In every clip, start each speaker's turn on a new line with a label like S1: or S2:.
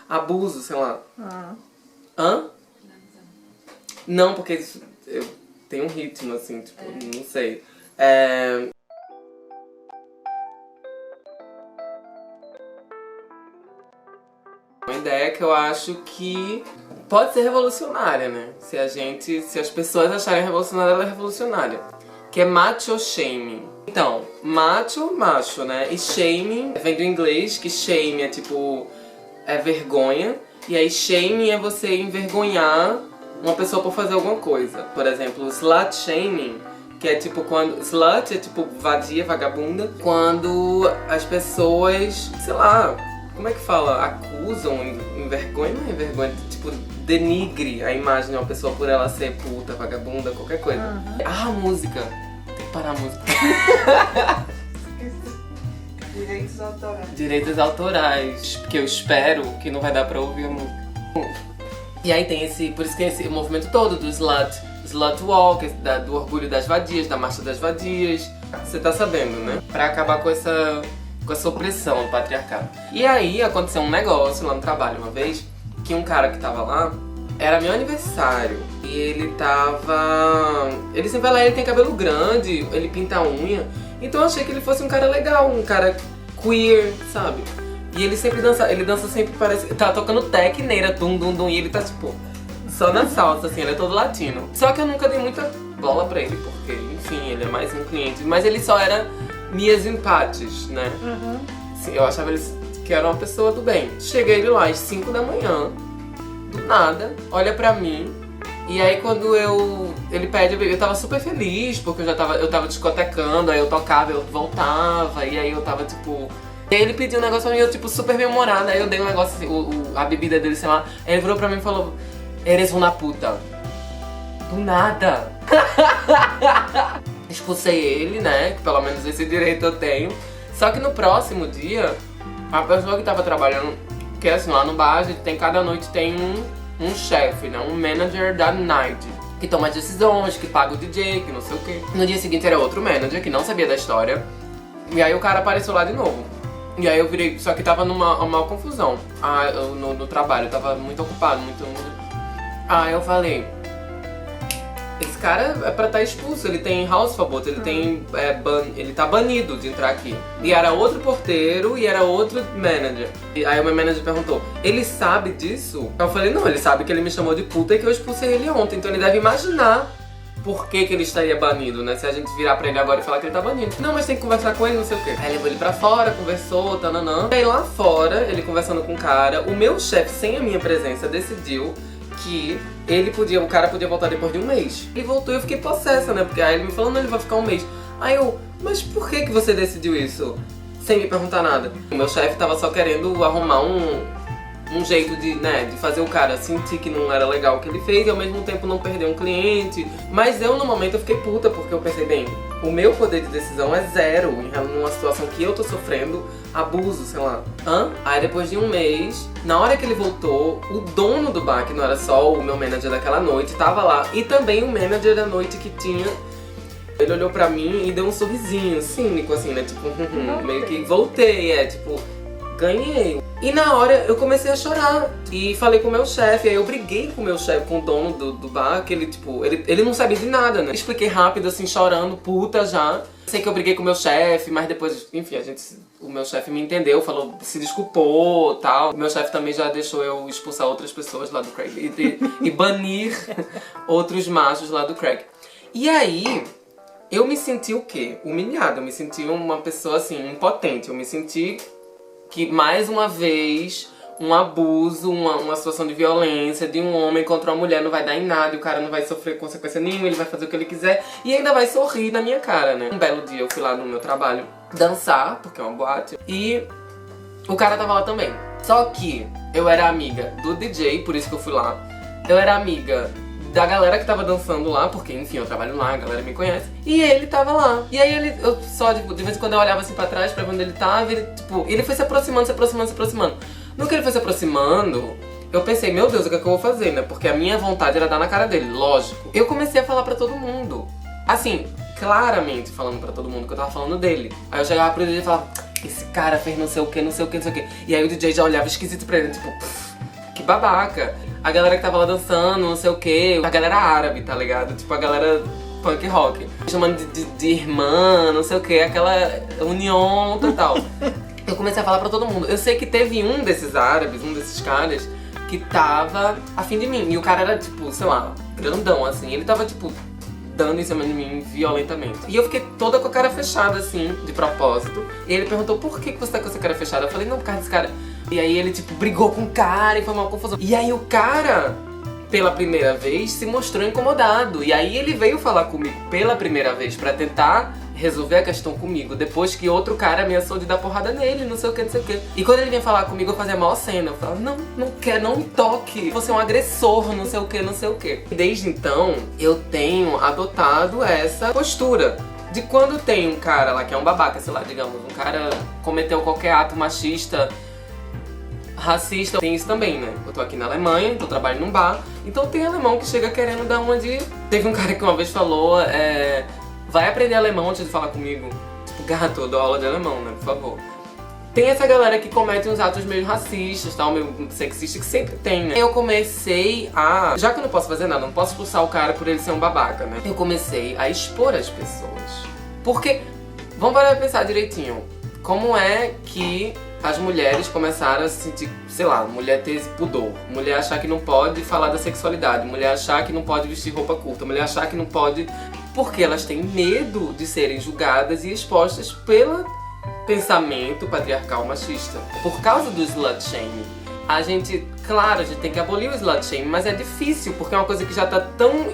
S1: abuso, sei lá.
S2: Ah.
S1: Hã? Não, porque eu tenho um ritmo, assim, tipo, não sei. Uma ideia que eu acho que pode ser revolucionária, né? Se as pessoas acharem revolucionária, ela é revolucionária. Que é macho shaming. Então, macho, né? E shaming vem do inglês, que shame é tipo, é vergonha. E aí shaming é você envergonhar uma pessoa por fazer alguma coisa. Por exemplo, slut shaming, que é tipo quando... Slut é tipo vadia, vagabunda. Quando as pessoas, sei lá... Como é que fala? Acusam, envergonha, não é envergonha, tipo, denigre a imagem de uma pessoa por ela ser puta, vagabunda, qualquer coisa. Ah, a música. Tem que parar a música.
S2: Direitos autorais.
S1: Direitos autorais, porque eu espero que não vai dar pra ouvir a música. E aí tem por isso que tem esse movimento todo do slut walk, do orgulho das vadias, da marcha das vadias. Você tá sabendo, né? Pra acabar com essa opressão do patriarcado. E aí aconteceu um negócio lá no trabalho uma vez, que um cara que tava lá, era meu aniversário, e ele sempre vai lá, ele tem cabelo grande, ele pinta a unha, então eu achei que ele fosse um cara legal, um cara queer, sabe? E ele sempre dança sempre, parece, tá tocando tecneira, dum dum dum, e ele tá tipo, só na salsa, assim, ele é todo latino. Só que eu nunca dei muita bola pra ele, porque, enfim, ele é mais um cliente, mas ele só era minhas empates, né? Sim, eu achava que era uma pessoa do bem. Cheguei ele lá às 5 da manhã, do nada, olha pra mim, e aí quando ele pede, eu tava super feliz, porque eu tava discotecando, aí eu tocava, eu voltava, e aí eu tava tipo... E aí ele pediu um negócio pra mim, eu tipo super bem-humorada, aí eu dei um negócio assim, a bebida dele, sei lá, aí ele virou pra mim e falou, eres uma puta. Do nada. Expulsei ele, né, que pelo menos esse direito eu tenho. Só que no próximo dia, a pessoa que tava trabalhando, que é assim, lá no bar, a gente tem, cada noite tem um chefe, né, um manager da night, que toma as decisões, que paga o DJ, que não sei o quê. No dia seguinte era outro manager, que não sabia da história, e aí o cara apareceu lá de novo. E aí eu virei, só que tava uma confusão no trabalho, eu tava muito ocupado, Aí eu falei, esse cara é pra estar expulso, ele tem Hausverbot, ele tá banido de entrar aqui. E era outro porteiro e era outro manager. E aí o meu manager perguntou, ele sabe disso? Eu falei, não, ele sabe que ele me chamou de puta e que eu expulsei ele ontem, então ele deve imaginar por que ele estaria banido, né? Se a gente virar pra ele agora e falar que ele tá banido. Não, mas tem que conversar com ele, não sei o quê. Aí levou ele pra fora, conversou, tananã. E aí lá fora, ele conversando com o cara, o meu chefe, sem a minha presença, decidiu que o cara podia voltar depois de um mês. Ele voltou e eu fiquei possessa, né? Porque aí ele me falou, não, ele vai ficar um mês. Aí eu, mas por que você decidiu isso? Sem me perguntar nada. O meu chefe tava só querendo arrumar um jeito de fazer o cara sentir que não era legal o que ele fez e ao mesmo tempo não perder um cliente. Mas eu, no momento, eu fiquei puta, porque eu pensei, bem, o meu poder de decisão é zero em uma situação que eu tô sofrendo abuso, sei lá. Aí depois de um mês, na hora que ele voltou, o dono do bar, que não era só o meu manager daquela noite, tava lá. E também o manager da noite que tinha... Ele olhou pra mim e deu um sorrisinho cínico, assim, né? Tipo, meio que voltei, tipo... Ganhei. E na hora eu comecei a chorar e falei com o meu chefe, aí eu briguei com o meu chefe, com o dono do bar, que ele tipo, ele não sabia de nada, né? Expliquei rápido, assim, chorando, puta já. Sei que eu briguei com o meu chefe, mas depois, enfim, o meu chefe me entendeu, falou, se desculpou, tal. O meu chefe também já deixou eu expulsar outras pessoas lá do Craig e banir outros machos lá do Craig. E aí... eu me senti o quê? Humilhada, eu me senti uma pessoa, assim, impotente, eu me senti... que mais uma vez um abuso, uma situação de violência de um homem contra uma mulher não vai dar em nada, e o cara não vai sofrer consequência nenhuma, ele vai fazer o que ele quiser e ainda vai sorrir na minha cara, né? Um belo dia eu fui lá no meu trabalho dançar, porque é uma boate, e o cara tava lá também. Só que eu era amiga do DJ, por isso que eu fui lá. Eu era amiga da galera que tava dançando lá, porque, enfim, eu trabalho lá, a galera me conhece. E ele tava lá. E aí eu só, tipo, de vez em quando eu olhava assim pra trás pra ver onde ele tava, ele foi se aproximando. No que ele foi se aproximando, eu pensei, meu Deus, o que é que eu vou fazer, né? Porque a minha vontade era dar na cara dele, lógico. Eu comecei a falar pra todo mundo. Assim, claramente falando pra todo mundo que eu tava falando dele. Aí eu chegava pro DJ e falava, esse cara fez não sei o que, não sei o que, não sei o que. E aí o DJ já olhava esquisito pra ele, tipo... babaca. A galera que tava lá dançando, não sei o quê. A galera árabe, tá ligado? Tipo, a galera punk rock. Chamando de irmã, não sei o quê. Aquela união total. Eu comecei a falar pra todo mundo. Eu sei que teve um desses árabes, um desses caras, que tava afim de mim. E o cara era, tipo, sei lá, grandão, assim. Ele tava, tipo, dando em cima de mim violentamente. E eu fiquei toda com a cara fechada, assim, de propósito. E ele perguntou, por que você tá com essa cara fechada? Eu falei, não, por causa desse cara. E aí ele, tipo, brigou com o cara e foi uma confusão. E aí o cara, pela primeira vez, se mostrou incomodado. E aí ele veio falar comigo pela primeira vez pra tentar resolver a questão comigo, depois que outro cara ameaçou de dar porrada nele, não sei o que, não sei o que. E quando ele vinha falar comigo, eu fazia a maior cena. Eu falava, não quer, não me toque. Você é um agressor, não sei o que, não sei o que. E desde então, eu tenho adotado essa postura. De quando tem um cara lá que é um babaca, sei lá, digamos, um cara cometeu qualquer ato machista, racista, tem isso também, né? Eu tô aqui na Alemanha, tô trabalhando num bar, então tem alemão que chega querendo dar uma de... Teve um cara que uma vez falou, vai aprender alemão antes de falar comigo. Tipo, gato, eu dou aula de alemão, né? Por favor. Tem essa galera que comete uns atos meio racistas, tal, meio sexistas, que sempre tem, né? Eu comecei a... Já que eu não posso fazer nada, não posso expulsar o cara por ele ser um babaca, né? Eu comecei a expor as pessoas. Porque, vamos parar pra pensar direitinho. Como é que as mulheres começaram a se sentir, sei lá, mulher ter esse pudor, mulher achar que não pode falar da sexualidade, mulher achar que não pode vestir roupa curta, mulher achar que não pode... Porque elas têm medo de serem julgadas e expostas pelo pensamento patriarcal machista. Por causa do slut shaming, a gente, claro, a gente tem que abolir o slut shaming, mas é difícil, porque é uma coisa que já tá tão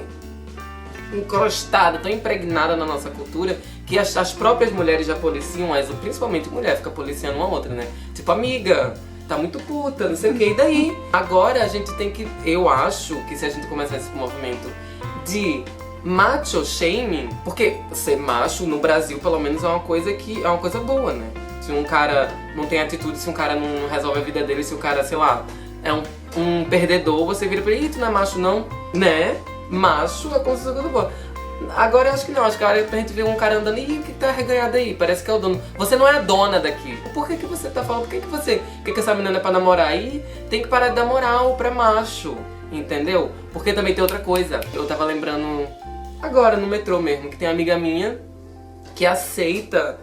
S1: encrostada, tão impregnada na nossa cultura, que as próprias mulheres já policiam, mas principalmente mulher fica policiando uma outra, né? Tipo, amiga, tá muito puta, não sei o que, e daí? Agora a gente tem que, eu acho que se a gente começar esse movimento de macho shaming, porque ser macho no Brasil pelo menos é uma coisa que é uma coisa boa, né? Se um cara não tem atitude, se um cara não resolve a vida dele, se o cara, sei lá, é um perdedor, você vira pra ele, tu não é macho não, né? Macho é como se fosse coisa boa. Agora eu acho que não, acho que a gente vê um cara andando e o que tá reganhado aí? Parece que é o dono. Você não é a dona daqui. Por que você tá falando? Por que essa menina é pra namorar? Aí tem que parar de dar moral pra macho, entendeu? Porque também tem outra coisa. Eu tava lembrando agora no metrô mesmo, que tem uma amiga minha que aceita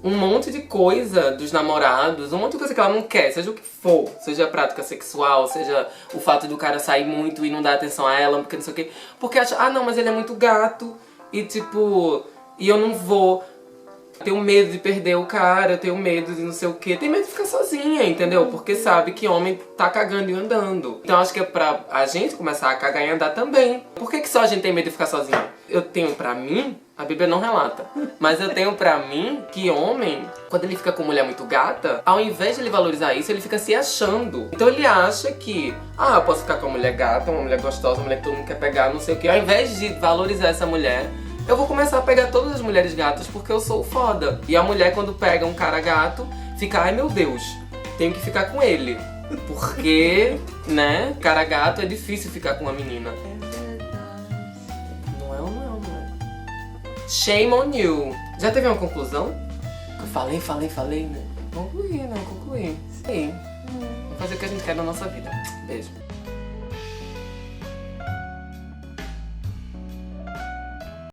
S1: um monte de coisa dos namorados, um monte de coisa que ela não quer, seja o que for, seja a prática sexual, seja o fato do cara sair muito e não dar atenção a ela, porque não sei o quê, porque acha, não, mas ele é muito gato, e tipo, e eu não vou, eu tenho medo de perder o cara, eu tenho medo de não sei o quê, tem medo de ficar sozinha, entendeu? Porque sabe que homem tá cagando e andando. Então acho que é pra a gente começar a cagar e andar também. Por que só a gente tem medo de ficar sozinha? Eu tenho pra mim, a Bíblia não relata, mas eu tenho pra mim que homem, quando ele fica com mulher muito gata, ao invés de ele valorizar isso, ele fica se achando. Então ele acha que, eu posso ficar com uma mulher gata, uma mulher gostosa, uma mulher que todo mundo quer pegar, não sei o quê. Ao invés de valorizar essa mulher, eu vou começar a pegar todas as mulheres gatas porque eu sou foda. E a mulher, quando pega um cara gato, fica, ai meu Deus, tenho que ficar com ele. Porque, né, cara gato é difícil ficar com uma menina. Shame on you. Já teve uma conclusão? Eu falei, né? Concluí. Sim. Vamos fazer o que a gente quer na nossa vida. Beijo.